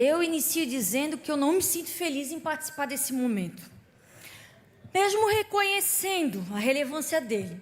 Eu inicio dizendo que eu não me sinto feliz em participar desse momento. Mesmo reconhecendo a relevância dele,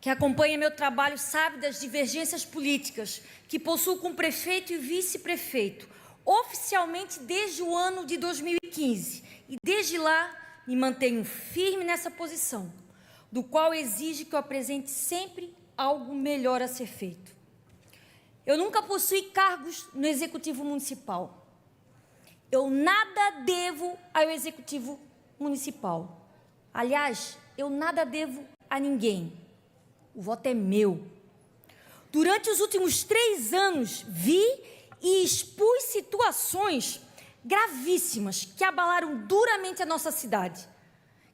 que acompanha meu trabalho sabe das divergências políticas que possuo com o prefeito e vice-prefeito, oficialmente desde o ano de 2015. E desde lá me mantenho firme nessa posição, do qual exige que eu apresente sempre algo melhor a ser feito. Eu nunca possuí cargos no Executivo Municipal. Eu nada devo ao Executivo Municipal. Aliás, eu nada devo a ninguém. O voto é meu. Durante os últimos 3 anos, vi e expus situações gravíssimas que abalaram duramente a nossa cidade.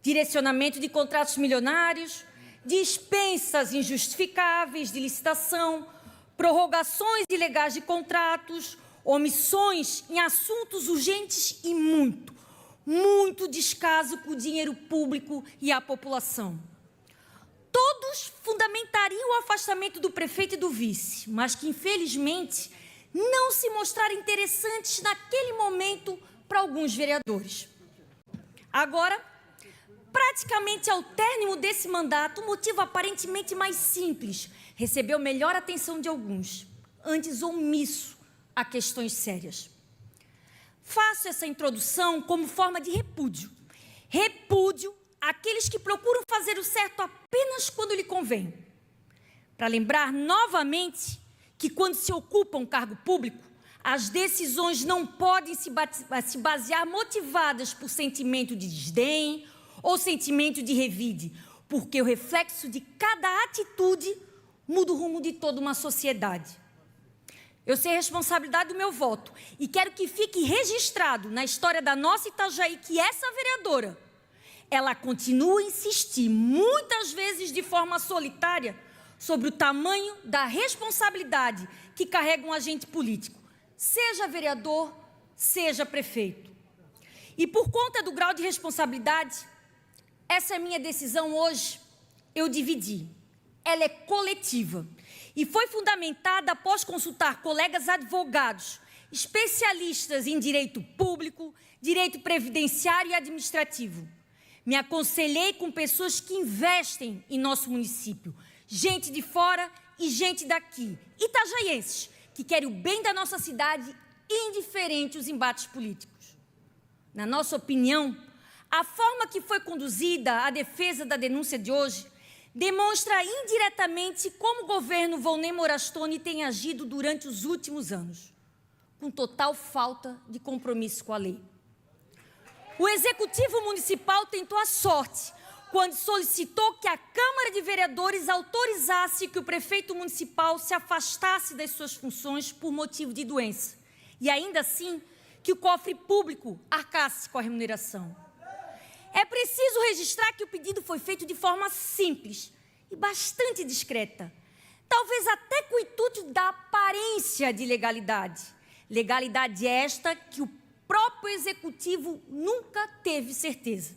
Direcionamento de contratos milionários, dispensas injustificáveis de licitação, prorrogações ilegais de contratos, omissões em assuntos urgentes e muito descaso com o dinheiro público e a população. Todos fundamentariam o afastamento do prefeito e do vice, mas que, infelizmente, não se mostraram interessantes naquele momento para alguns vereadores. Agora, praticamente ao término desse mandato, o motivo aparentemente mais simples recebeu melhor atenção de alguns, antes omisso a questões sérias. Faço essa introdução como forma de repúdio. Repúdio àqueles que procuram fazer o certo apenas quando lhe convém. Para lembrar novamente que quando se ocupa um cargo público, as decisões não podem se basear motivadas por sentimento de desdém ou sentimento de revide, porque o reflexo de cada atitude muda o rumo de toda uma sociedade. Eu sei a responsabilidade do meu voto e quero que fique registrado na história da nossa Itajaí que essa vereadora, ela continua a insistir, muitas vezes de forma solitária, sobre o tamanho da responsabilidade que carrega um agente político, seja vereador, seja prefeito. E por conta do grau de responsabilidade, essa é a minha decisão hoje, eu dividi. Ela é coletiva e foi fundamentada após consultar colegas advogados, especialistas em direito público, direito previdenciário e administrativo. Me aconselhei com pessoas que investem em nosso município, gente de fora e gente daqui, itajaienses, que querem o bem da nossa cidade, indiferente os embates políticos. Na nossa opinião, a forma que foi conduzida a defesa da denúncia de hoje demonstra indiretamente como o governo Volney Morastone tem agido durante os últimos anos, com total falta de compromisso com a lei. O Executivo Municipal tentou a sorte quando solicitou que a Câmara de Vereadores autorizasse que o prefeito municipal se afastasse das suas funções por motivo de doença, e ainda assim que o cofre público arcasse com a remuneração. É preciso registrar que o pedido foi feito de forma simples e bastante discreta, talvez até com o intuito da aparência de legalidade. Legalidade esta que o próprio Executivo nunca teve certeza.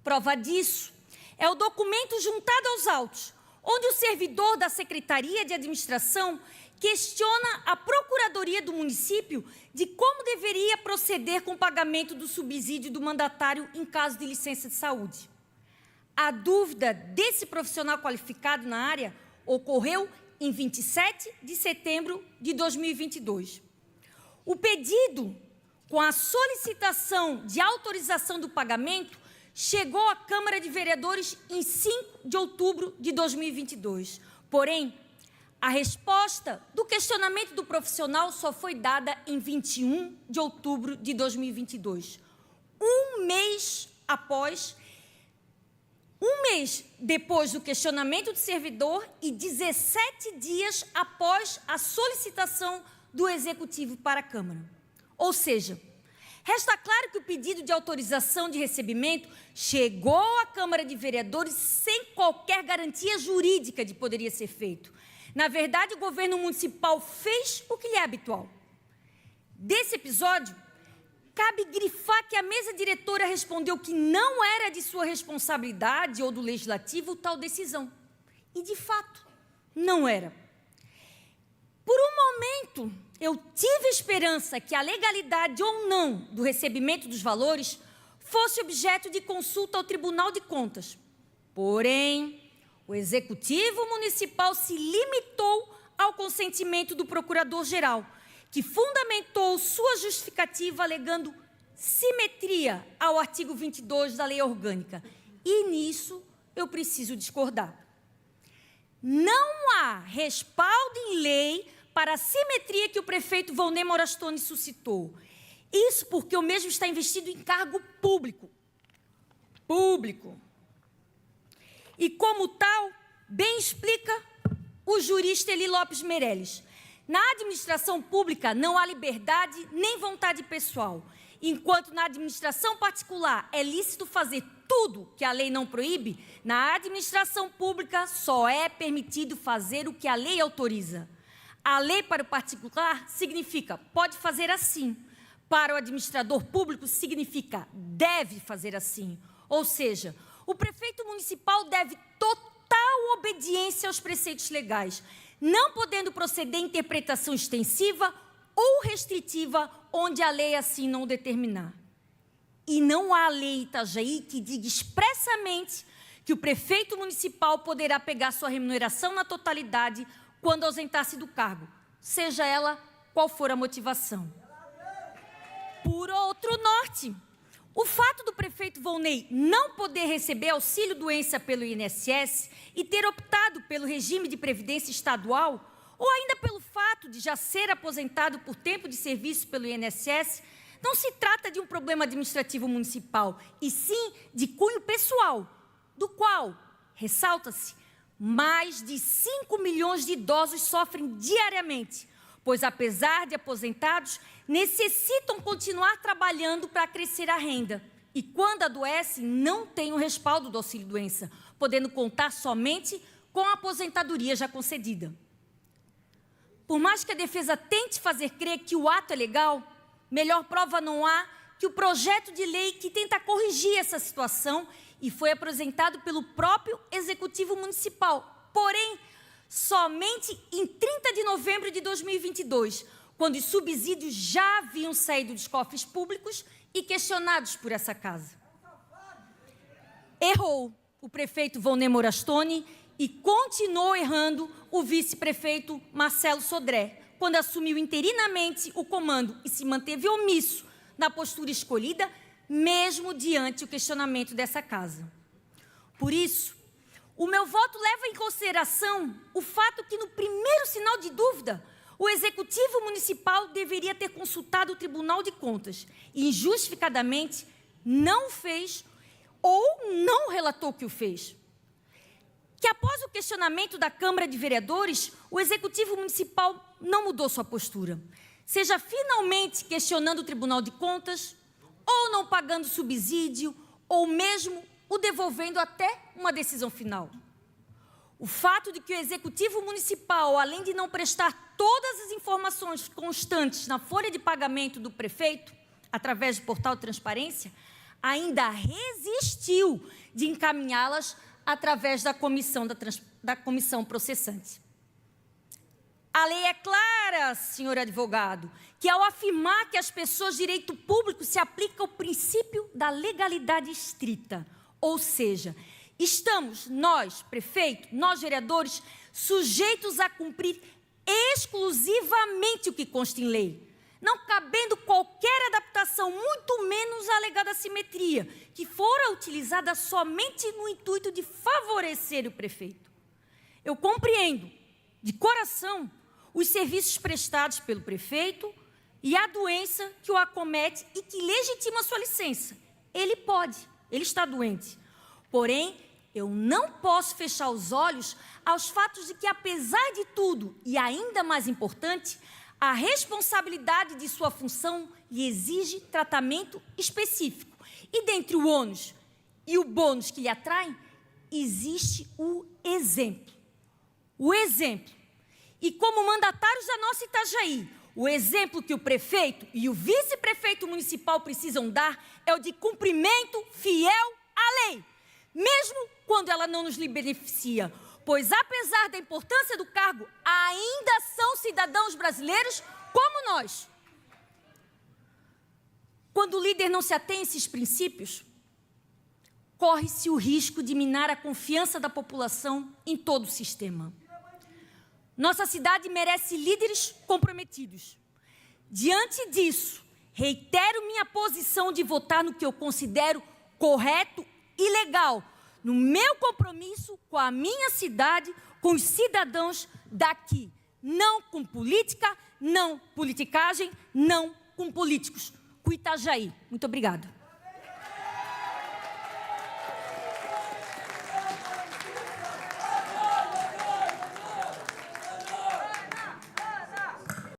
Prova disso é o documento juntado aos autos, onde o servidor da Secretaria de Administração questiona a Procuradoria do município de como deveria proceder com o pagamento do subsídio do mandatário em caso de licença de saúde. A dúvida desse profissional qualificado na área ocorreu em 27 de setembro de 2022. O pedido, com a solicitação de autorização do pagamento, chegou à Câmara de Vereadores em 5 de outubro de 2022. Porém, a resposta do questionamento do profissional só foi dada em 21 de outubro de 2022. Um mês depois do questionamento do servidor e 17 dias após a solicitação do Executivo para a Câmara. Ou seja, resta claro que o pedido de autorização de recebimento chegou à Câmara de Vereadores sem qualquer garantia jurídica de poderia ser feito. Na verdade, o governo municipal fez o que lhe é habitual. Desse episódio, cabe grifar que a mesa diretora respondeu que não era de sua responsabilidade ou do Legislativo tal decisão. E, de fato, não era. Por um momento, eu tive esperança que a legalidade ou não do recebimento dos valores fosse objeto de consulta ao Tribunal de Contas. Porém, o Executivo Municipal se limitou ao consentimento do Procurador-Geral, que fundamentou sua justificativa alegando simetria ao artigo 22 da Lei Orgânica. E nisso eu preciso discordar. Não há respaldo em lei para a simetria que o prefeito Volney Morastone suscitou. Isso porque o mesmo está investido em cargo público. E como tal, bem explica o jurista Eli Lopes Meirelles. Na administração pública não há liberdade nem vontade pessoal, enquanto na administração particular é lícito fazer tudo que a lei não proíbe, na administração pública só é permitido fazer o que a lei autoriza. A lei para o particular significa pode fazer assim, para o administrador público significa deve fazer assim. Ou seja, o prefeito municipal deve total obediência aos preceitos legais, não podendo proceder interpretação extensiva ou restritiva onde a lei assim não determinar. E não há lei em Itajaí que diga expressamente que o prefeito municipal poderá pegar sua remuneração na totalidade quando ausentar-se do cargo, seja ela qual for a motivação. Por outro norte, o fato do prefeito Volney não poder receber auxílio-doença pelo INSS e ter optado pelo regime de previdência estadual, ou ainda pelo fato de já ser aposentado por tempo de serviço pelo INSS, não se trata de um problema administrativo municipal, e sim de cunho pessoal, do qual, ressalta-se, mais de 5 milhões de idosos sofrem diariamente, pois, apesar de aposentados, necessitam continuar trabalhando para crescer a renda. E, quando adoecem, não têm o respaldo do auxílio-doença, podendo contar somente com a aposentadoria já concedida. Por mais que a defesa tente fazer crer que o ato é legal, melhor prova não há que o projeto de lei que tenta corrigir essa situação e foi apresentado pelo próprio Executivo Municipal. Porém, somente em 30 de novembro de 2022, quando os subsídios já haviam saído dos cofres públicos e questionados por essa casa. Errou o prefeito Volney Morastone e continuou errando o vice-prefeito Marcelo Sodré, quando assumiu interinamente o comando e se manteve omisso na postura escolhida, mesmo diante o questionamento dessa casa. Por isso, o meu voto leva em consideração o fato que, no primeiro sinal de dúvida, o Executivo Municipal deveria ter consultado o Tribunal de Contas e, injustificadamente, não fez ou não relatou que o fez. Que, após o questionamento da Câmara de Vereadores, o Executivo Municipal não mudou sua postura, seja finalmente questionando o Tribunal de Contas, ou não pagando subsídio, ou mesmo o devolvendo até uma decisão final. O fato de que o Executivo Municipal, além de não prestar todas as informações constantes na folha de pagamento do prefeito, através do portal de transparência, ainda resistiu de encaminhá-las através da comissão processante. A lei é clara, senhor advogado, que ao afirmar que as pessoas de direito público se aplica o princípio da legalidade estrita, ou seja, estamos, nós, prefeito, nós, vereadores, sujeitos a cumprir exclusivamente o que consta em lei, não cabendo qualquer adaptação, muito menos a alegada simetria, que fora utilizada somente no intuito de favorecer o prefeito. Eu compreendo, de coração, os serviços prestados pelo prefeito e a doença que o acomete e que legitima sua licença. Ele pode, ele está doente. Porém, eu não posso fechar os olhos aos fatos de que, apesar de tudo, e ainda mais importante, a responsabilidade de sua função lhe exige tratamento específico. E dentre o ônus e o bônus que lhe atraem, existe o exemplo. O exemplo. E como mandatários da nossa Itajaí, o exemplo que o prefeito e o vice-prefeito municipal precisam dar é o de cumprimento fiel à lei, mesmo quando ela não nos beneficia, pois, apesar da importância do cargo, ainda são cidadãos brasileiros como nós. Quando o líder não se atém a esses princípios, corre-se o risco de minar a confiança da população em todo o sistema. Nossa cidade merece líderes comprometidos. Diante disso, reitero minha posição de votar no que eu considero correto e legal, no meu compromisso com a minha cidade, com os cidadãos daqui. Não com política, não politicagem, não com políticos. Com Itajaí. Muito obrigada.